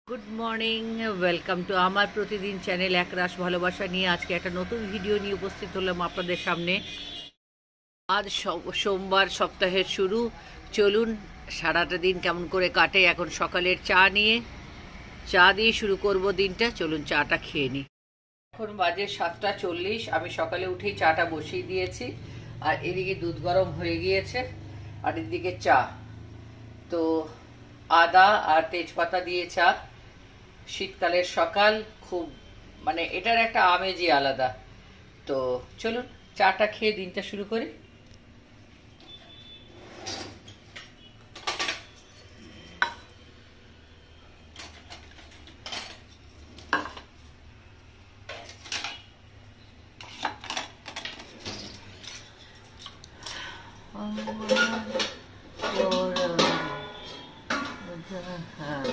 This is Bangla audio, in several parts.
গুড মর্নিং, ওয়েলকাম টু আমার প্রতিদিন চ্যানেল একরাশ ভালোবাসা নিয়ে আজকে একটা নতুন ভিডিও নিয়ে উপস্থিত হলাম আপনাদের সামনে। আজ সোমবার, সপ্তাহের শুরু। চলুন সারাটা দিন কেমন করে কাটে। এখন সকালের চা দিয়ে শুরু করব দিনটা। চলুন চাটা খেয়ে নিই। এখন বাজে 7:40। আমি সকালে উঠেই চাটা বসিয়ে দিয়েছি, আর এদিকে দুধ গরম হয়ে গিয়েছে, আর এদিকে চা। তো আদা আর তেজপাতা দিয়ে চা। শীতকালের সকাল, খুব এটার একটা আমেজই আলাদা। তো চলুন চাটা খেয়ে দিনটা শুরু করি। হ্যাঁ,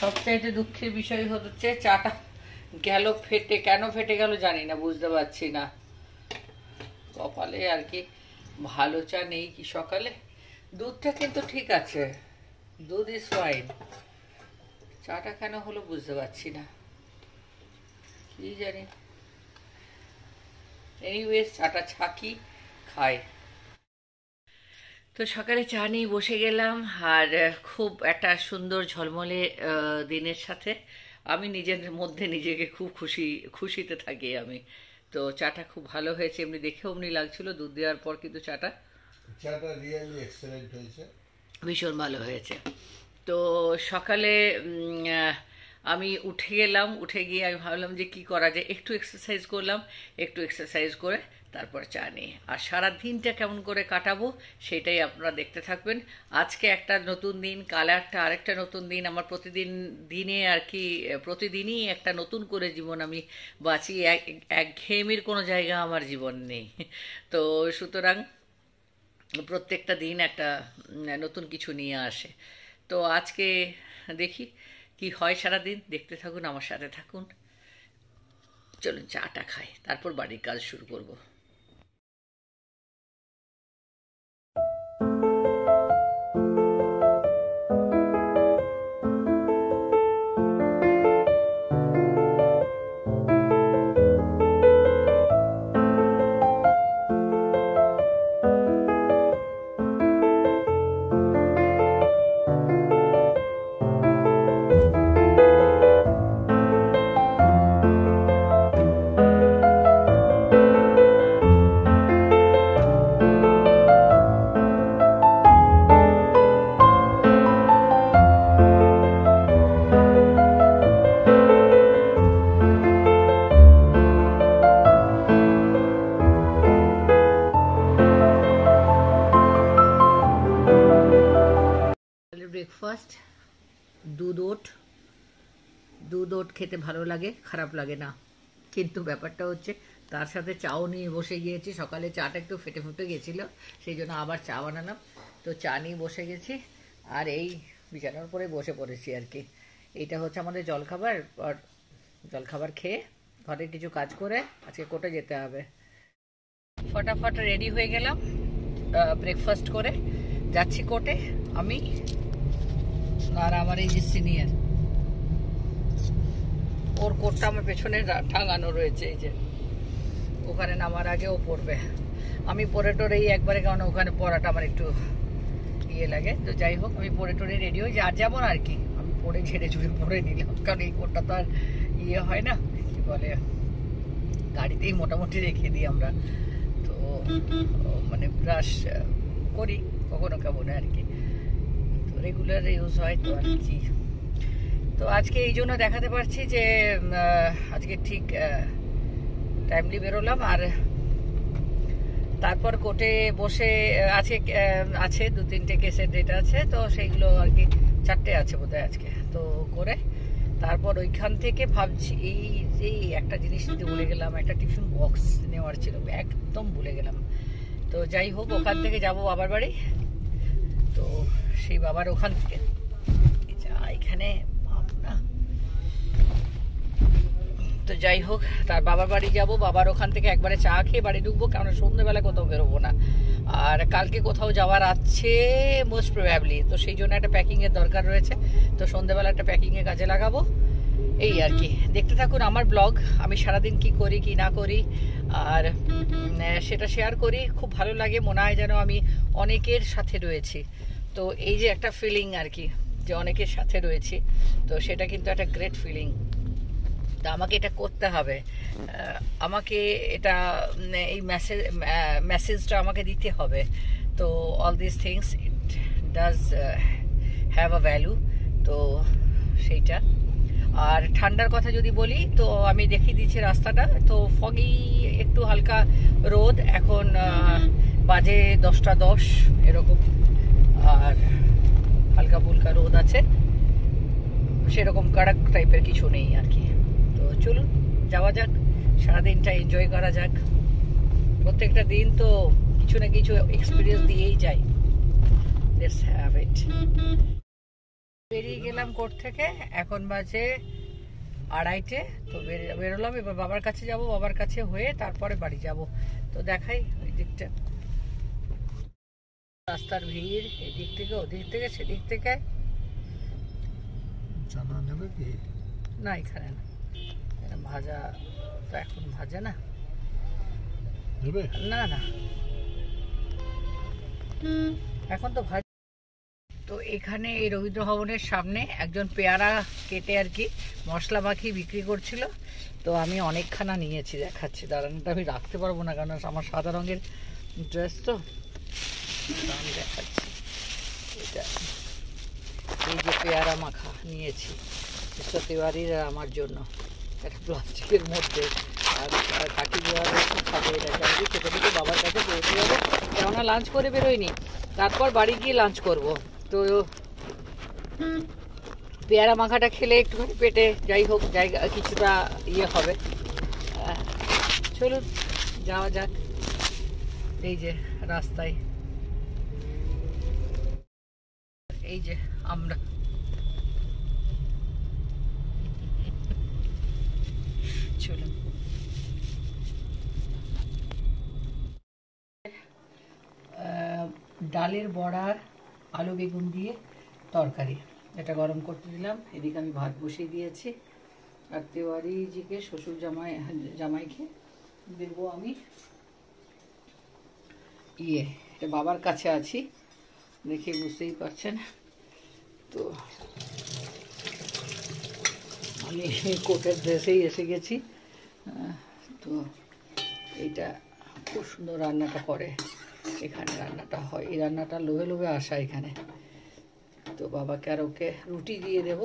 সবচাইতে দুঃখের বিষয় হচ্ছে চাটা গেল ফেটে। কেন ফেটে গেল জানি না, বুঝতে পারছি না। কপালে আর কি ভালো চা নেই কি সকালে। দুধটা কিন্তু ঠিক আছে, দুধ ইজ ফাইন। চাটা কেন হলো বুঝতে পারছি না, কি জানি। এনিওয়েজ চাটা ছাকি খাই। তো সকালে চা নিয়ে বসে গেলাম, আর খুব একটা সুন্দর ঝলমলে দিনের সাথে আমি নিজের মধ্যে নিজেকে খুব খুশিতে থাকি আমি। তো চাটা খুব ভালো হয়েছে, এমনি দেখেও এমনি লাগছিল দুধ দেওয়ার পর, কিন্তু চাটা রিয়েলি এক্সেলেন্ট হয়েছে, ভীষণ ভালো হয়েছে। তো সকালে আমি উঠে গেলাম। উঠে গিয়ে আমি ভাবলাম যে কি করা যায়, একটু এক্সারসাইজ করলাম। একটু এক্সারসাইজ করে তারপর চা নিয়ে, আর সারা দিনটা কেমন করে কাটাবো সেটাই আপনারা দেখতে থাকবেন। আজকে একটা নতুন দিন, কাল আরেকটা নতুন দিন। আমার দিনে আর কি প্রতিদিনই একটা নতুন করে জীবন আমি বাঁচি। একঘেয়েমির কোনো জায়গা আমার জীবন নেই। তো সুতরাং প্রত্যেকটা দিন একটা নতুন কিছু নিয়ে আসে। তো আজকে দেখি কি হয়, সারাদিন দেখতে থাকুন, আমার সাথে থাকুন। চলুন চাটা খাই, তারপর বাড়ির কাজ শুরু করব। ব্রেকফাস্ট, দুধ ওট খেতে ভালো লাগে, খারাপ লাগে না। কিন্তু ব্যাপারটা হচ্ছে তার সাথে চাও নিয়ে বসে গিয়েছি। সকালে চাটা একটু ফেটে ফুটে গেছিলো, সেই জন্য আবার চা বানালাম। তো চা নিয়ে বসে গেছি, আর এই বিছানার উপরে বসে পড়েছি আর কি। এইটা হচ্ছে আমাদের জলখাবার। আর জলখাবার খেয়ে ঘরে কিছু কাজ করে আজকে কোর্টে যেতে হবে। ফটাফট রেডি হয়ে গেলাম, ব্রেকফাস্ট করে যাচ্ছি কোর্টে। আমি আর আমার এই যে সিনিয়র, ওর কোটটা আমার পেছনে টাঙানো রয়েছে, এই যে ওখানে নামার আগে ও পড়বে। আমি পরে টোরেই একবারে, কারণ ওখানে পড়াটা আমার একটু ইয়ে লাগে। তো যাই হোক, আমি পরে টোরে রেডি হয়ে আর যেমন আর কি আমি পরে ঝেড়ে ঝুড়ে পরে নিলাম, কারণ এই কোটটা তো আর ইয়ে হয় না, কি বলে, গাড়িতেই মোটামুটি রেখে দিই আমরা। তো ব্রাশ করি কখনো কেমন আর কি, তো রেগুলার ইউজ হয় তো আর কি। তো আজকে এই জন্য দেখাতে পারছি যে আজকে ঠিক টাইমলি বেরোলাম। আর তারপর কোর্টে বসে আছে 2-3টে কেসের ডেট আছে, তো সেইগুলো আর কি 4টে আছে বোধহয় আজকে। তো করে তারপর ওইখান থেকে ভাবছি এই একটা জিনিস নিতে ভুলে গেলাম, একটা টিফিন বক্স নেওয়ার ছিল, একদম ভুলে গেলাম। তো যাই হোক, ওখান থেকে যাব বাবার বাড়ি। তো সেই বাবার ওখান থেকে এখানে যাই হোক, তার বাবার বাড়ি যাব, বাবার ওখান থেকে একবারে চা খেয়ে বাড়ি ঢুকবো, কারণ সন্ধ্যেবেলা কোথাও বেরোবো না। আর কালকে কোথাও যাওয়ার আছে মোস্ট প্রবাবলি, তো সেই জন্য একটা প্যাকিংয়ের দরকার রয়েছে। তো সন্ধ্যেবেলা একটা প্যাকিংয়ে কাজে লাগাবো, এই আর কি। দেখতে থাকুন আমার ব্লগ, আমি সারাদিন কি করি কি না করি, আর সেটা শেয়ার করি। খুব ভালো লাগে, মনে হয় যেন আমি অনেকের সাথে রয়েছি। তো এই যে একটা ফিলিং আর কি, যে অনেকের সাথে রয়েছি, তো সেটা কিন্তু একটা গ্রেট ফিলিং। তা আমাকে এটা করতে হবে, আমাকে এটা এই মেসেজটা আমাকে দিতে হবে। তো all this things it does have a value, তো সেইটা। আর ঠান্ডার কথা যদি বলি, তো আমি দেখিয়ে দিচ্ছি রাস্তাটা, তো ফগি, একটু হালকা রোদ, এখন বাজে 10টা 10 এরকম, আর হালকা ফুলকা রোদ আছে, সেরকম কড়ক টাইপের কিছু নেই আর কি। তো চলুন যাওয়া যাক, সারাদিনটা এনজয় করা যাক। প্রত্যেকটা দিন তো কিছু না কিছু এক্সপিরিয়েন্স দিয়েই যায়। Let's have it. বেরিয়ে গেলাম কোর্ট থেকে, এখন বাজে 2:30। তো বেরোলাম, এবার বাবার কাছে যাব, বাবার কাছে হয়ে তারপরে বাড়ি যাব। তো দেখাই ওই দিকটা, রাস্তার ভিড়, এদিক থেকে ওদিক থেকে সেদিক থেকে। জানা নেবে কি না এখানে না, ভাজা তো এখন ভাজা না, নেবে? না না এখন তো ভাজা। তো এখানে এই রবীন্দ্র ভবনের সামনে একজন পেয়ারা কেটে আর কি মশলা মাখিয়ে বিক্রি করছিল। তো আমি অনেকখানা নিয়েছি, দেখাচ্ছি, দাঁড়ান, এটা আমি রাখতে পারবো না কারণ আমার সাদা রঙের ড্রেস, তো আমি দেখাচ্ছি। এটা এই যে পেয়ারা মাখা নিয়েছি মিস্টার তিওয়ারির আর আমার জন্য, একটা প্লাস্টিকের মধ্যে। আর কাকি দেওয়া খাবে, এটা যাবে খেতে খেতে বাবার কাছে পৌঁছে যাবে, কেননা লাঞ্চ করে বেরোয়নি, তারপর বাড়ি গিয়ে লাঞ্চ করব। তো পেয়ারা মাখাটা খেলে একটুখানি পেটে যাই হোক জায়গা কিছুটা ইয়ে হবে। চলুন যাওয়া যাক, এই যে রাস্তায়, এই যে আমরা চলুন। ডালের বড়া, আলু বেগুন দিয়ে তরকারি, এটা গরম করতে দিলাম। এদিকে আমি ভাত বসিয়ে দিয়েছি, আর তেওয়ারিজিকে শ্বশুর জামাইকে দেবো আমি এটা বাবার কাছে আছি, দেখে বুঝতেই পারছেন। তো আমি কোটের ড্রেসেই এসে গেছি। তো এইটা খুব সুন্দর রান্নাটা করে, এখানে রান্নাটা হয়, এই রান্নাটা লোভে লোভে আসা এখানে। তো বাবাকে আর ওকে রুটি দিয়ে দেব,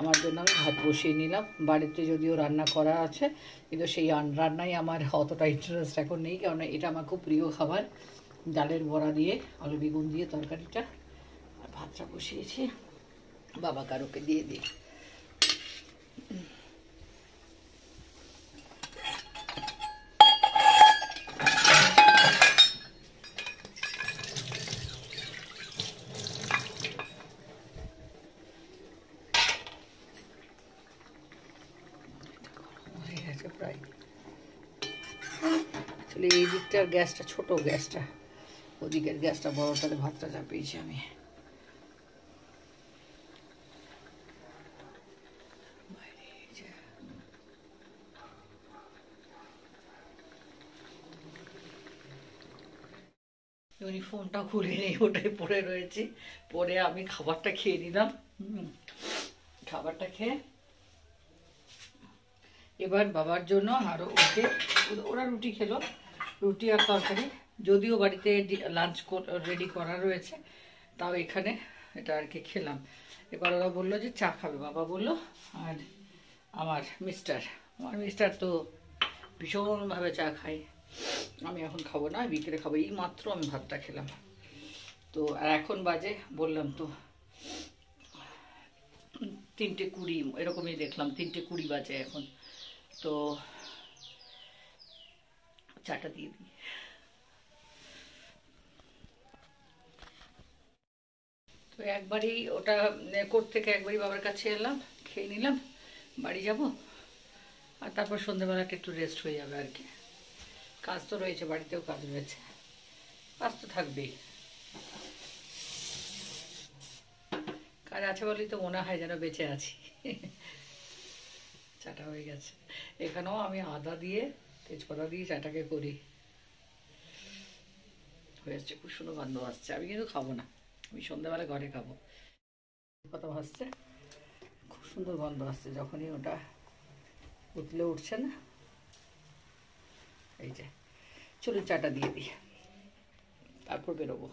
আমার জন্য আমি ভাত বসিয়ে নিলাম। বাড়িতে যদিও রান্না করা আছে, কিন্তু সেই রান্নায় আমার অতটা ইন্টারেস্ট এখন নেই, কারণ এটা আমার খুব প্রিয় খাবার, ডালের বড়া দিয়ে আলু বেগুন দিয়ে তরকারিটা। আর ভাতটা বসিয়েছি, বাবাকে আর ওকে দিয়ে দিই। প্রায় আসলে এই দিকটার গ্যাসটা ছোট, গ্যাসটা ওদিকের গ্যাসটা বড়টাতে ভাতটা চাপিয়েছি আমি। ইউনিফর্মটা খুলে নেই, ওটাই পরে রয়েছি। পরে আমি খাবারটা খেয়ে নিলাম, খাবারটা খেয়ে এবার বাবার জন্য আরও ওরা রুটি খেলো, রুটি আর তরকারি, যদিও বাড়িতে লাঞ্চ রেডি করা রয়েছে, তাও এখানে এটা আর কি খেলাম। এবার ওরা বললো যে চা খাবে, বাবা বললো। আর আমার মিস্টার তো ভীষণভাবে চা খায়, আমি এখন খাবো না, বিকেলে খাবো। এই মাত্র আমি ভাতটা খেলাম। তো আর এখন বাজে বললাম তো 3:20 এরকমই দেখলাম, 3:20 বাজে এখন। তো চাটা দিয়ে দিই। তো একবারই ওটা কোর্ট থেকে একবারই বাবার কাছে এলাম, খেয়ে নিলাম, বাড়ি যাব। আর তারপর সন্ধ্যেবেলাটা একটু রেস্ট হয়ে যাবে আর কি। কাজ তো রয়েছে, বাড়িতেও কাজ রয়েছে, কাজ তো থাকবেই। কাজ আছে বলেই তো মনে হয় যেন বেঁচে আছি। চাটা হয়ে গেছে, এখানেও আমি আদা দিয়ে তেজপাতা দিয়ে চাটাকে করি। হয়েছে, খুব সুন্দর গন্ধ আসছে। আমি কিন্তু খাবো না, আমি সন্ধ্যাবেলা ঘরে খাবো। কথা ভাসছে, খুব সুন্দর গন্ধ আসছে যখনই ওটা উঠলে উঠছে না। এই যে চলুন চাটা দিয়ে দিই, তারপর বেরোবো।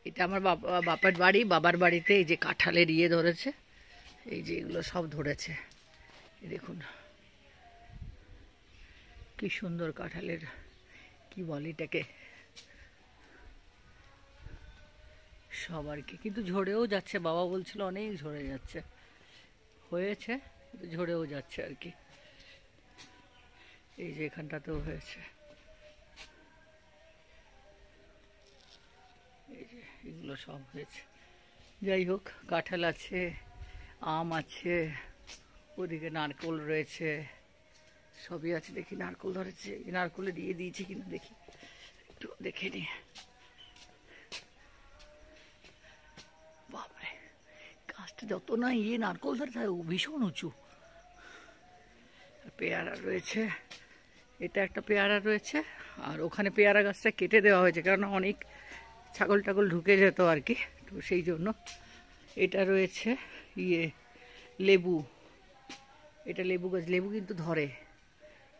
এটা আমার বাবার বাড়ি। বাবার বাড়িতে এই যে কাঁঠালের ইয়ে ধরেছে, এই যে এগুলো সব ধরেছে, দেখুন কি সুন্দর কাঁঠালের, কি বলে এটাকে, সব আর কি। কিন্তু ঝরেও যাচ্ছে, বাবা বলছিল অনেক ঝরে যাচ্ছে। হয়েছে কিন্তু ঝরেও যাচ্ছে আর কি। এই যে এখানটাতেও হয়েছে, এই যে এগুলো সব হয়েছে। যাই হোক, কাঁঠাল আছে, আম আছে, ওদিকে নারকেল রয়েছে, সবই আছে। দেখি নারকেল ধরেছে, নারকেলে দিয়ে দিয়েছি কিনা দেখি, একটু দেখে নি। বাপরে, গাছটা যত না ইয়ে নারকেল ধরে থাকে, ভীষণ উঁচু। পেয়ারা রয়েছে, এটা একটা পেয়ারা রয়েছে, আর ওখানে পেয়ারা গাছটা কেটে দেওয়া হয়েছে, কারণ অনেক ছাগল টাগল ঢুকে যেত আর কি, তো সেই জন্য। এটা রয়েছে ইয়ে লেবু, এটা লেবু গাছ, লেবু কিন্তু ধরে,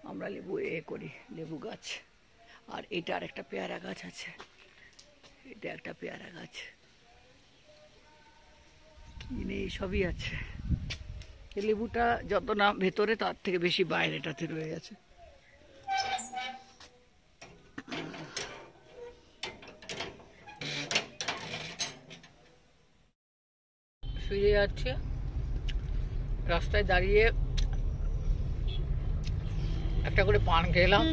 আমরা লেবু করি, লেবু গাছ। আর এটা আর একটা পেয়ারা গাছ আছে, এটা একটা পেয়ারা গাছ, কিনে সবই আছে। এই লেবুটা যত না ভেতরে, তার থেকে বেশি বাইরেটাতে রয়ে গেছে। ফিরে যাচ্ছে, রাস্তায় দাঁড়িয়ে একটা করে পান খেলাম,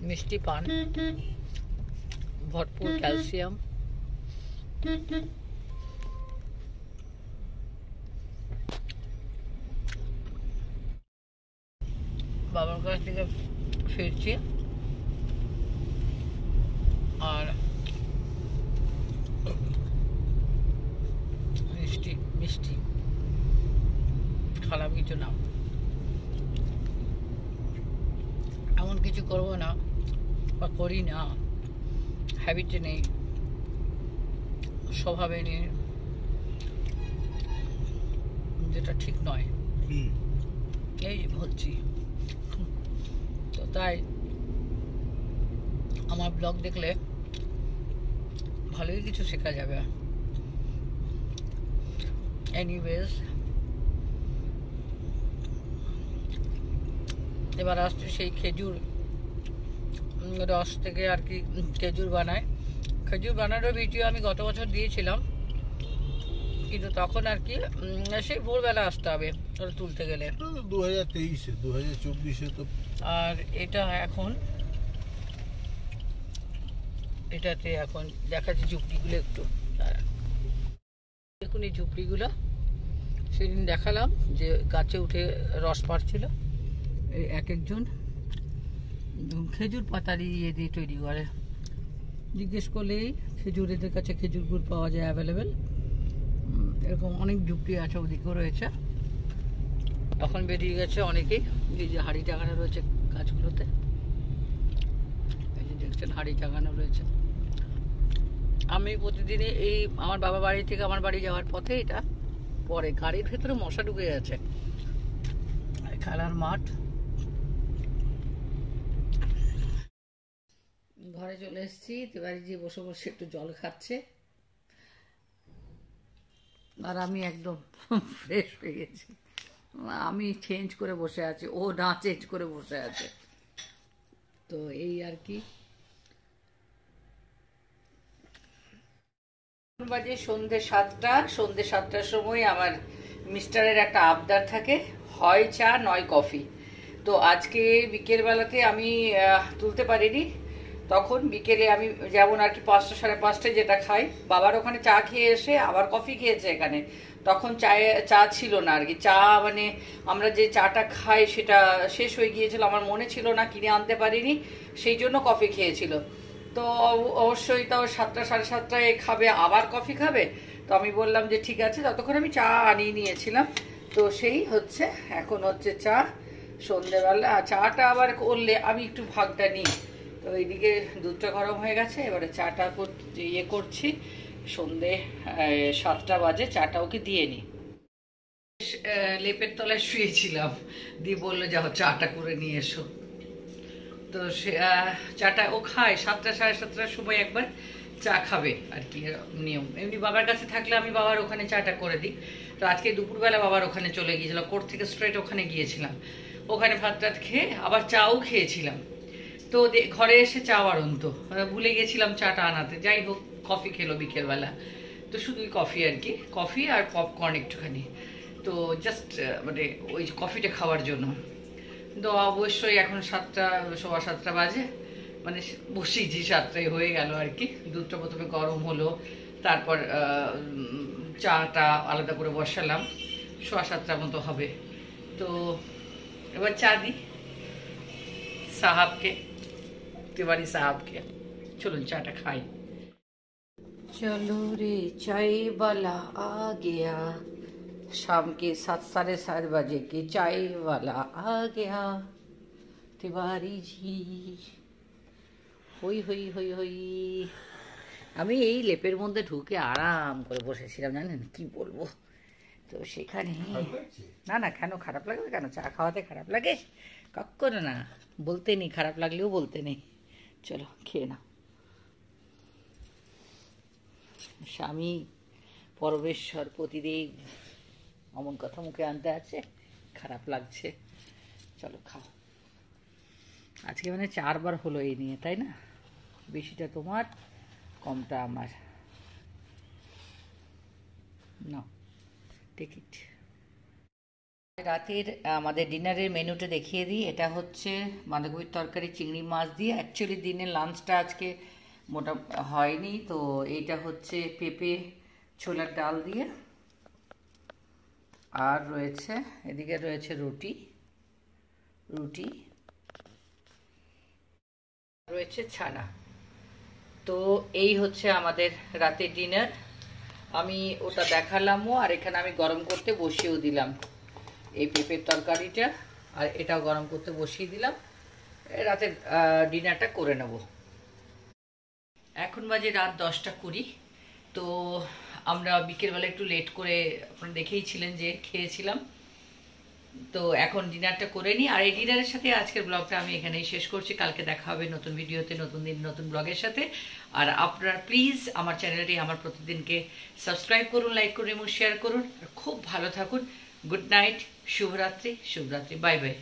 মিষ্টি পান, ভরপুর ক্যালসিয়াম। বাবার কাছ থেকে ফিরছি, আর মিষ্টি মিষ্টি খারাপ কিছু না, এমন কিছু করবো না বা করি না, হ্যাবিটে নেই, স্বভাবে নেই, যেটা ঠিক নয়, এই বলছি। তো তাই আমার ব্লগ দেখলে ভালোই কিছু শেখা যাবে। এনিওয়েজ, এবার আসছে সেই খেজুর রস থেকে আর কি খেজুর বানায়। খেজুর বানানোর ভিডিও আমি গত বছর দিয়েছিলাম, কিন্তু তখন আর কি সেই ভোরবেলা আসতে হবে ওটা তুলতে গেলে। 2023-এ 2024-এ তো। আর এটা এখন, এটাতে এখন দেখাচ্ছি ঝুপড়িগুলো একটু, দেখুন এই ঝুপড়িগুলো সেদিন দেখালাম যে গাছে উঠে রস পাড়ছিল। এই এক একজন খেজুর পাতারি ইয়ে দিয়ে তৈরি করে, জিজ্ঞেস করলেই খেজুর, এদের কাছে খেজুর গুড় পাওয়া যায় অ্যাভেলেবেল। এরকম অনেক ঝুপড়ি আছে, ওদিকেও রয়েছে। এখন বেরিয়ে গেছে অনেকেই, এই যে হাড়ি টাঙানো রয়েছে গাছগুলোতে, এই যে দেখছেন হাড়ি টাঙানো রয়েছে। আমি প্রতিদিনই এই আমার বাবা বাড়ি থেকে আমার বাড়ি যাওয়ার পথে এটা পরে, গাড়ির ভেতরে মশা ঢুকে যাচ্ছে। খেলার মাঠ, ঘরে চলে এসেছি, এবারে গিয়ে বসে বসে একটু জল খাচ্ছে, আর আমি একদম ফ্রেশ হয়ে গেছি। আমি চেঞ্জ করে বসে আছি, ও না চেঞ্জ করে বসে আছে। তো এই আর কি, বাজে সন্ধ্যে 7টা। সন্ধ্যে 7টার সময় আমার মিস্টারের একটা আবদার থাকে, হয় চা নয় কফি। তো আজকে বিকেল বেলাতে আমি তুলতে পারিনি, তখন বিকেলে আমি যেমন আর কি 5টা সাড়ে 5টায় যেটা খাই, বাবার ওখানে চা খেয়ে এসে আবার কফি খেয়েছে এখানে, তখন চা ছিল না আর কি, চা মানে আমরা যে চাটা খাই সেটা শেষ হয়ে গিয়েছিল, আমার মনে ছিল না, কিনে আনতে পারিনি, সেই জন্য কফি খেয়েছিল। তো অবশ্যই তাও 7টা সাড়ে 7টায় খাবে, আবার কফি খাবে। তো আমি বললাম যে ঠিক আছে, ততক্ষণ আমি চা আনিয়ে নিয়েছিলাম। তো সেই হচ্ছে এখন হচ্ছে চা সন্ধেবেলা। চাটা আবার করলে আমি একটু ভাগটা নিই। তো এইদিকে দুধটা গরম হয়ে গেছে, এবারে চাটা ইয়ে করছি। সন্ধে 7টা বাজে, চাটা ওকে দিয়ে নিই। লেপের তলায় শুয়েছিলাম, দিয়ে বললো যাও চাটা করে নিয়ে এসো। তো সে চাটা ও খায় 7টা সাড়ে 7টার সময় একবার চা খাবে আর কি, নিয়ম। এমনি বাবার কাছে থাকলে আমি বাবার ওখানে চাটা করে দিই। তো আজকে দুপুরবেলা বাবার ওখানে চলে গিয়েছিলাম, কোর্ট থেকে স্ট্রেট ওখানে গিয়েছিলাম, ওখানে ভাত টাত খেয়ে আবার চাও খেয়েছিলাম। তো ঘরে এসে চা বাড়ন্ত, ভুলে গেছিলাম চাটা আনাতে। যাই হোক, কফি খেলো বিকেলবেলা, তো শুধুই কফি আর কি, কফি আর পপকর্ন একটুখানি। তো জাস্ট মানে ওই কফিটা খাওয়ার জন্য। তো অবশ্যই এখন 7টা 7:15 বাজে, মানে বসিয়েছি 7টায় হয়ে গেল আর কি। দুধটা প্রথমে গরম হলো, তারপর চাটা আলাদা করে বসালাম, 7:15 মতো হবে। তো এবার চা দিই সাহাবকে, তিওয়ারি সাহাবকে। চলুন চাটা খাই। চলো রে চাय वाला आ गया, शाम के 7 साढ़े 7 बजे के चाय वाला आ गया, तिवारी जी। হই হই হই হই। আমি এই লেপের মধ্যে ঢুকে আরাম করে বসেছিলাম, জানেন কি বলবো। তো সেখানে না না, কেন খারাপ লাগবে, কেন চা খাওয়াতে খারাপ লাগে? কখনো না, বলতে নেই, খারাপ লাগলেও বলতে নেই। চলো খেয়ে নাও। স্বামী পরমেশ্বর প্রতিদেব, অমন কথা মুখে আনতে আছে, খারাপ লাগছে। চলো খাও। আজকে মানে 4 বার হলো এই নিয়ে, তাই না? বেশিটা তোমার, কমটা আমার। না, টেক ইট। রাতের আমাদের ডিনারের মেনুটা দেখিয়ে দিই। এটা হচ্ছে বাঁধাকপির তরকারি চিংড়ি মাছ দিয়ে। অ্যাকচুয়ালি দিনের লাঞ্চটা আজকে মোটা হয়নি, তো এইটা হচ্ছে পেঁপে ছোলার ডাল দিয়ে। আর রয়েছে এদিকে রয়েছে রুটি রয়েছে ছানা। তো এই হচ্ছে আমাদের রাতের ডিনার। আমি ওটা দেখালামও, আর এখানে আমি গরম করতে বসিয়েও দিলাম এই পেঁপের তরকারিটা, আর এটাও গরম করতে বসিয়ে দিলাম। রাতের ডিনারটা করে নেব। এখন বাজে রাত 10:20। তো আমরা বিকেলবেলা একটু লেট করে, আপনারা দেখেইছিলেন যে খেয়েছিলাম। তো এখন ডিনারটা করে নিই, আর এই ডিনারের সাথে আজকের ব্লগটা আমি এখানেই শেষ করছি। কালকে দেখা হবে নতুন ভিডিওতে, নতুন দিন নতুন ব্লগের সাথে। আর আপনারা প্লিজ আমার চ্যানেলটি আমার প্রতিদিনকে সাবস্ক্রাইব করুন, লাইক করুন এবং শেয়ার করুন। আর খুব ভালো থাকুন। গুড নাইট, শুভরাত্রি, বাই বাই।